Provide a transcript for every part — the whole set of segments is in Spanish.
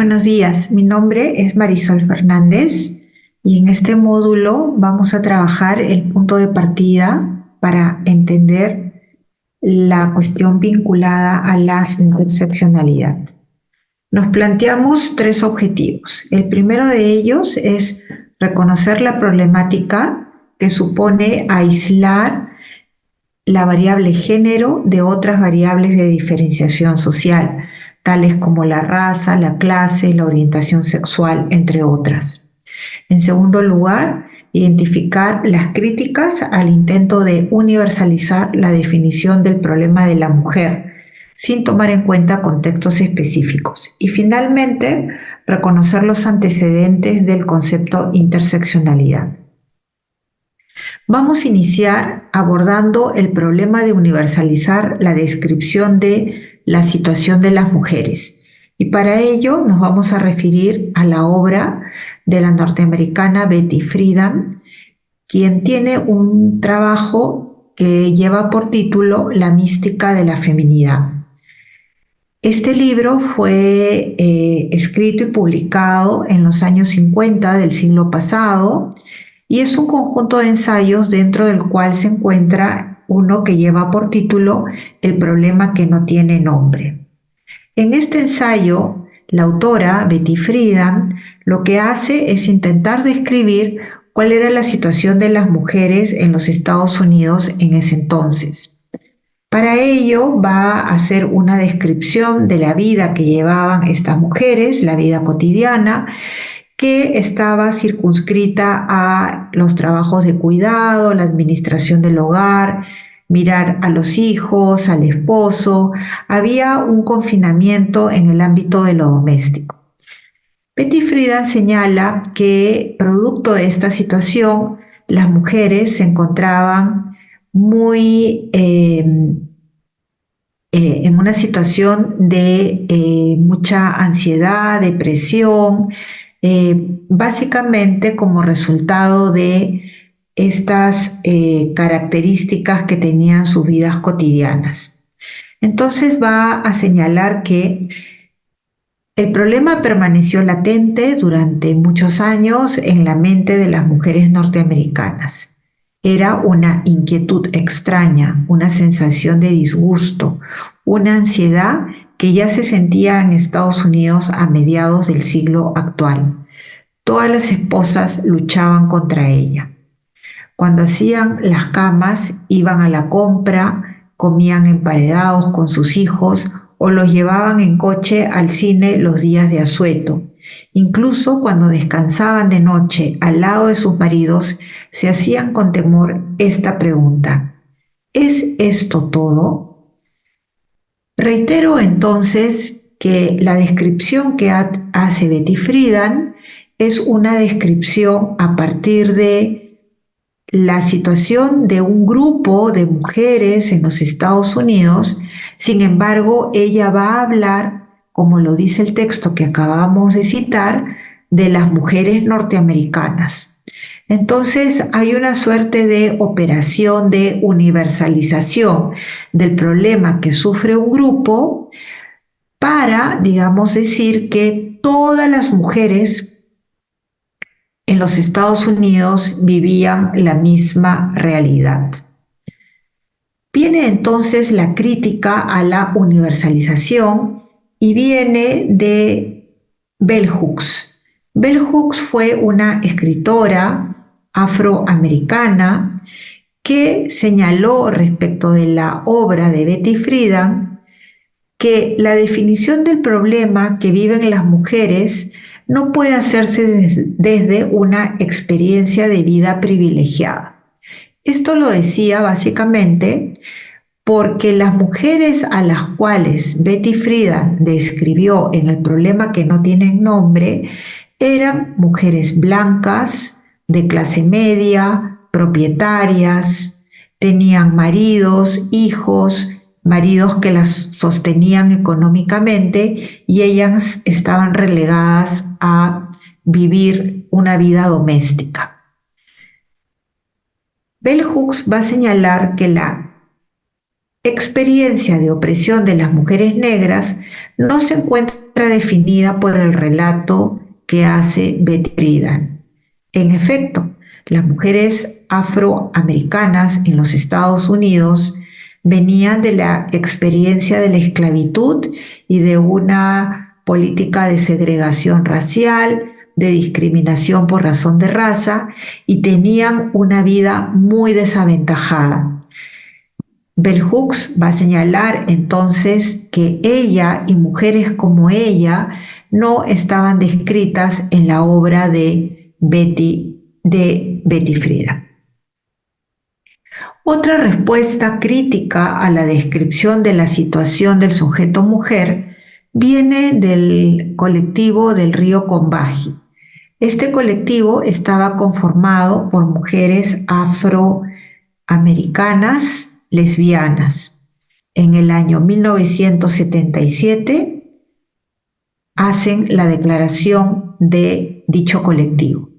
Buenos días, mi nombre es Marisol Fernández y en este módulo vamos a trabajar el punto de partida para entender la cuestión vinculada a la interseccionalidad. Nos planteamos tres objetivos. El primero de ellos es reconocer la problemática que supone aislar la variable género de otras variables de diferenciación social, tales como la raza, la clase, la orientación sexual, entre otras. En segundo lugar, identificar las críticas al intento de universalizar la definición del problema de la mujer, sin tomar en cuenta contextos específicos. Y finalmente, reconocer los antecedentes del concepto interseccionalidad. Vamos a iniciar abordando el problema de universalizar la descripción de la situación de las mujeres. Y para ello nos vamos a referir a la obra de la norteamericana Betty Friedan, quien tiene un trabajo que lleva por título La mística de la feminidad. Este libro fue escrito y publicado en los años 50 del siglo pasado y es un conjunto de ensayos dentro del cual se encuentra uno que lleva por título El problema que no tiene nombre. En este ensayo, la autora, Betty Friedan, lo que hace es intentar describir cuál era la situación de las mujeres en los Estados Unidos en ese entonces. Para ello va a hacer una descripción de la vida que llevaban estas mujeres, la vida cotidiana, que estaba circunscrita a los trabajos de cuidado, la administración del hogar, mirar a los hijos, al esposo. Había un confinamiento en el ámbito de lo doméstico. Betty Friedan señala que, producto de esta situación, las mujeres se encontraban muy en una situación de mucha ansiedad, depresión, básicamente como resultado de estas características que tenían sus vidas cotidianas. Entonces va a señalar que el problema permaneció latente durante muchos años en la mente de las mujeres norteamericanas. Era una inquietud extraña, una sensación de disgusto, una ansiedad que ya se sentía en Estados Unidos a mediados del siglo actual. Todas las esposas luchaban contra ella. Cuando hacían las camas, iban a la compra, comían emparedados con sus hijos o los llevaban en coche al cine los días de asueto. Incluso cuando descansaban de noche al lado de sus maridos, se hacían con temor esta pregunta: ¿es esto todo? Reitero entonces que la descripción que hace Betty Friedan es una descripción a partir de la situación de un grupo de mujeres en los Estados Unidos. Sin embargo, ella va a hablar, como lo dice el texto que acabamos de citar, de las mujeres norteamericanas. Entonces hay una suerte de operación de universalización del problema que sufre un grupo para, digamos, decir que todas las mujeres en los Estados Unidos vivían la misma realidad. Viene entonces la crítica a la universalización y viene de Bell Hooks. Bell Hooks fue una escritora afroamericana que señaló respecto de la obra de Betty Friedan que la definición del problema que viven las mujeres no puede hacerse desde una experiencia de vida privilegiada. Esto lo decía básicamente porque las mujeres a las cuales Betty Friedan describió en El problema que no tiene nombre eran mujeres blancas, de clase media, propietarias, tenían maridos, hijos, maridos que las sostenían económicamente y ellas estaban relegadas a vivir una vida doméstica. Bell Hooks va a señalar que la experiencia de opresión de las mujeres negras no se encuentra encuentra definida por el relato que hace Betty Friedan. En efecto, las mujeres afroamericanas en los Estados Unidos venían de la experiencia de la esclavitud y de una política de segregación racial, de discriminación por razón de raza, y tenían una vida muy desaventajada. Bell Hooks va a señalar entonces que ella y mujeres como ella no estaban descritas en la obra de Betty Friedan. Otra respuesta crítica a la descripción de la situación del sujeto mujer viene del colectivo del río Combahee. Este colectivo estaba conformado por mujeres afroamericanas lesbianas. En el año 1977 hacen la declaración de dicho colectivo.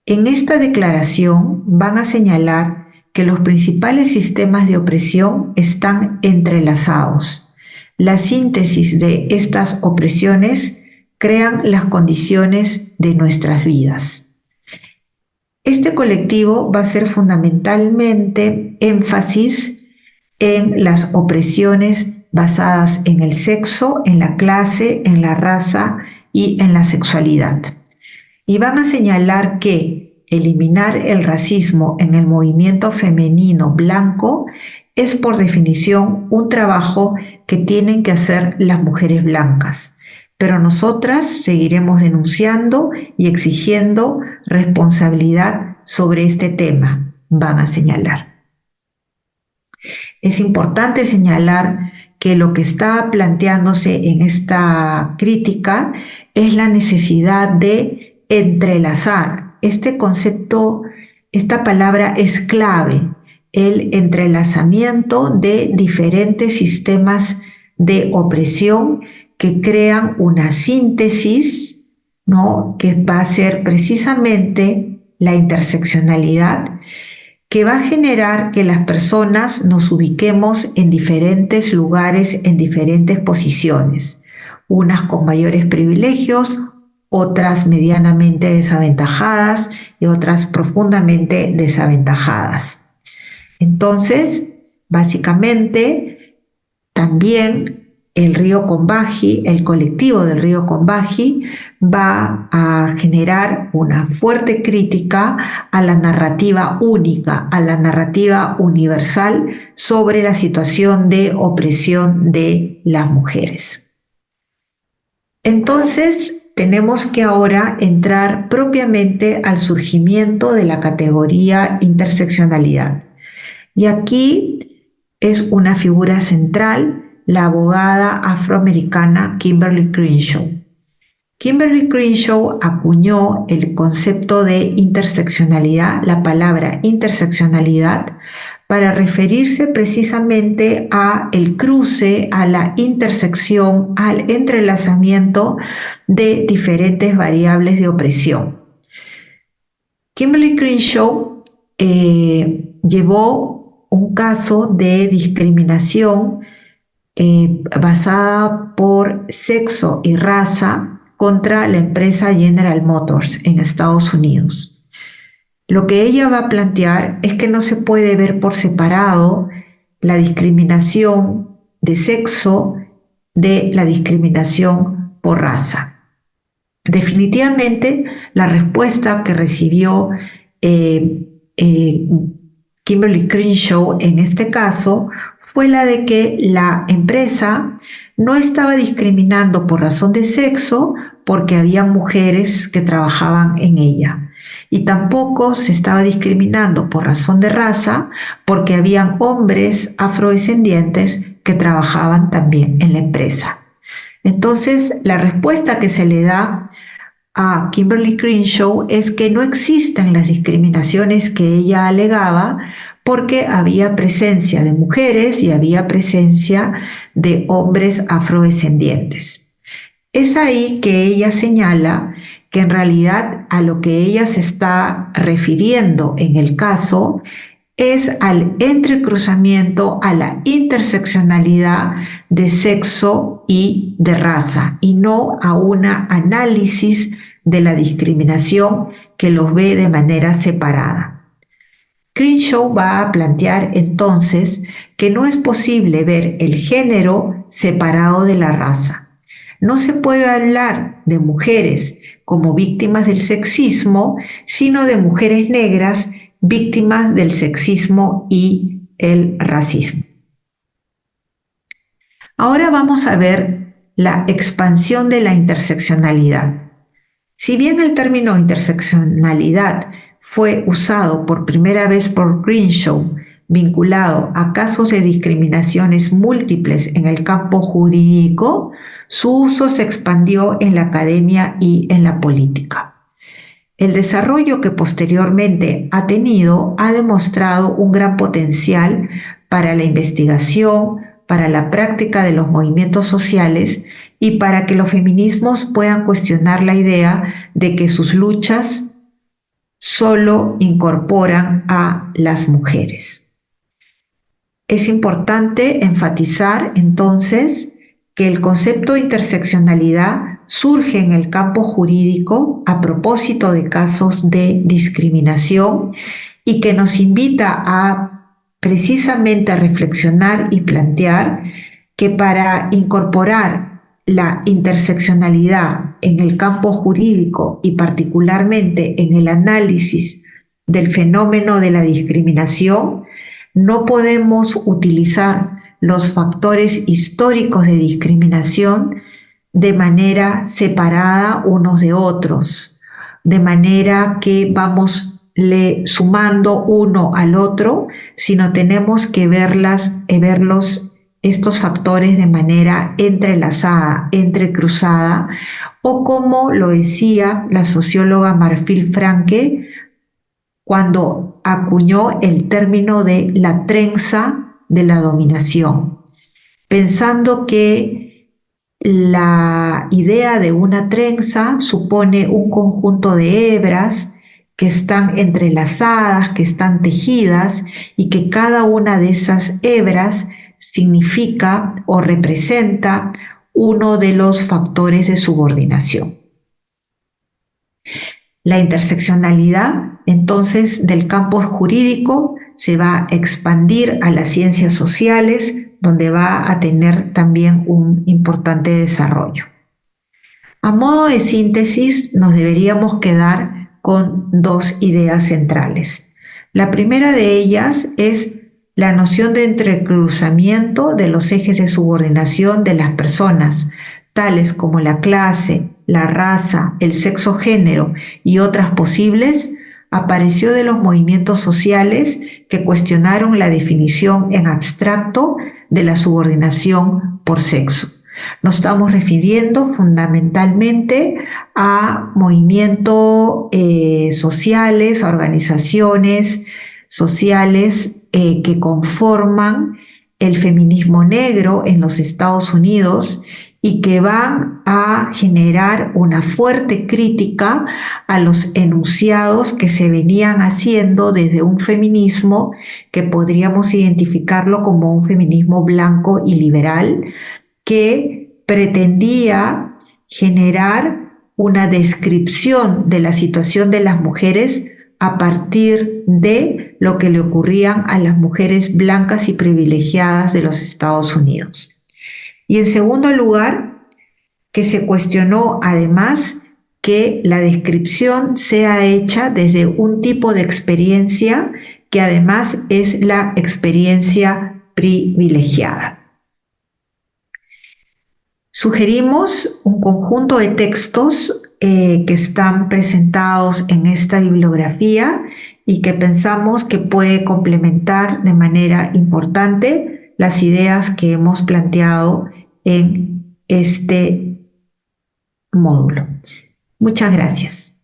En esta declaración van a señalar que los principales sistemas de opresión están entrelazados. La síntesis de estas opresiones crean las condiciones de nuestras vidas. Este colectivo va a hacer fundamentalmente énfasis en las opresiones basadas en el sexo, en la clase, en la raza y en la sexualidad. Y van a señalar que eliminar el racismo en el movimiento femenino blanco es por definición un trabajo que tienen que hacer las mujeres blancas. Pero nosotras seguiremos denunciando y exigiendo responsabilidad sobre este tema, van a señalar. Es importante señalar que lo que está planteándose en esta crítica es la necesidad de entrelazar. Este concepto, esta palabra es clave, el entrelazamiento de diferentes sistemas de opresión que crean una síntesis, ¿no?, que va a ser precisamente la interseccionalidad, que va a generar que las personas nos ubiquemos en diferentes lugares, en diferentes posiciones, unas con mayores privilegios, otras medianamente desaventajadas y otras profundamente desaventajadas. Entonces, básicamente, también el río Combahee, el colectivo del río Combahee, va a generar una fuerte crítica a la narrativa única, a la narrativa universal sobre la situación de opresión de las mujeres. Entonces, tenemos que ahora entrar propiamente al surgimiento de la categoría interseccionalidad. Y aquí es una figura central la abogada afroamericana Kimberly Crenshaw. Kimberly Crenshaw acuñó el concepto de interseccionalidad, la palabra interseccionalidad, para referirse precisamente a el cruce, a la intersección, al entrelazamiento de diferentes variables de opresión. Kimberly Crenshaw llevó un caso de discriminación basada por sexo y raza contra la empresa General Motors en Estados Unidos. Lo que ella va a plantear es que no se puede ver por separado la discriminación de sexo de la discriminación por raza. Definitivamente, la respuesta que recibió Kimberly Crenshaw en este caso fue la de que la empresa no estaba discriminando por razón de sexo porque había mujeres que trabajaban en ella, y tampoco se estaba discriminando por razón de raza porque habían hombres afrodescendientes que trabajaban también en la empresa. Entonces, la respuesta que se le da a Kimberly Crenshaw es que no existen las discriminaciones que ella alegaba porque había presencia de mujeres y había presencia de hombres afrodescendientes. Es ahí que ella señala que en realidad a lo que ella se está refiriendo en el caso es al entrecruzamiento, a la interseccionalidad de sexo y de raza, y no a un análisis de la discriminación que los ve de manera separada. Crenshaw va a plantear entonces que no es posible ver el género separado de la raza. No se puede hablar de mujeres como víctimas del sexismo, sino de mujeres negras víctimas del sexismo y el racismo. Ahora vamos a ver la expansión de la interseccionalidad. Si bien el término interseccionalidad fue usado por primera vez por Crenshaw, vinculado a casos de discriminaciones múltiples en el campo jurídico, su uso se expandió en la academia y en la política. El desarrollo que posteriormente ha tenido ha demostrado un gran potencial para la investigación, para la práctica de los movimientos sociales y para que los feminismos puedan cuestionar la idea de que sus luchas solo incorporan a las mujeres. Es importante enfatizar entonces que el concepto de interseccionalidad surge en el campo jurídico a propósito de casos de discriminación y que nos invita a precisamente a reflexionar y plantear que para incorporar la interseccionalidad en el campo jurídico y particularmente en el análisis del fenómeno de la discriminación, no podemos utilizar los factores históricos de discriminación de manera separada unos de otros, de manera que vamos sumando uno al otro, sino tenemos que verlos estos factores de manera entrelazada, entrecruzada, o como lo decía la socióloga Marfil Franke cuando acuñó el término de la trenza de la dominación, pensando que la idea de una trenza supone un conjunto de hebras que están entrelazadas, que están tejidas y que cada una de esas hebras significa o representa uno de los factores de subordinación. La interseccionalidad, entonces, del campo jurídico se va a expandir a las ciencias sociales, donde va a tener también un importante desarrollo. A modo de síntesis, nos deberíamos quedar con dos ideas centrales. La primera de ellas es la noción de entrecruzamiento de los ejes de subordinación de las personas, tales como la clase, la raza, el sexo género y otras posibles, apareció de los movimientos sociales que cuestionaron la definición en abstracto de la subordinación por sexo. Nos estamos refiriendo fundamentalmente a movimientos sociales, a organizaciones sociales que conforman el feminismo negro en los Estados Unidos y que van a generar una fuerte crítica a los enunciados que se venían haciendo desde un feminismo que podríamos identificarlo como un feminismo blanco y liberal, que pretendía generar una descripción de la situación de las mujeres a partir de lo que le ocurrían a las mujeres blancas y privilegiadas de los Estados Unidos. Y en segundo lugar, que se cuestionó además que la descripción sea hecha desde un tipo de experiencia que además es la experiencia privilegiada. Sugerimos un conjunto de textos que están presentados en esta bibliografía y que pensamos que puede complementar de manera importante las ideas que hemos planteado en este módulo. Muchas gracias.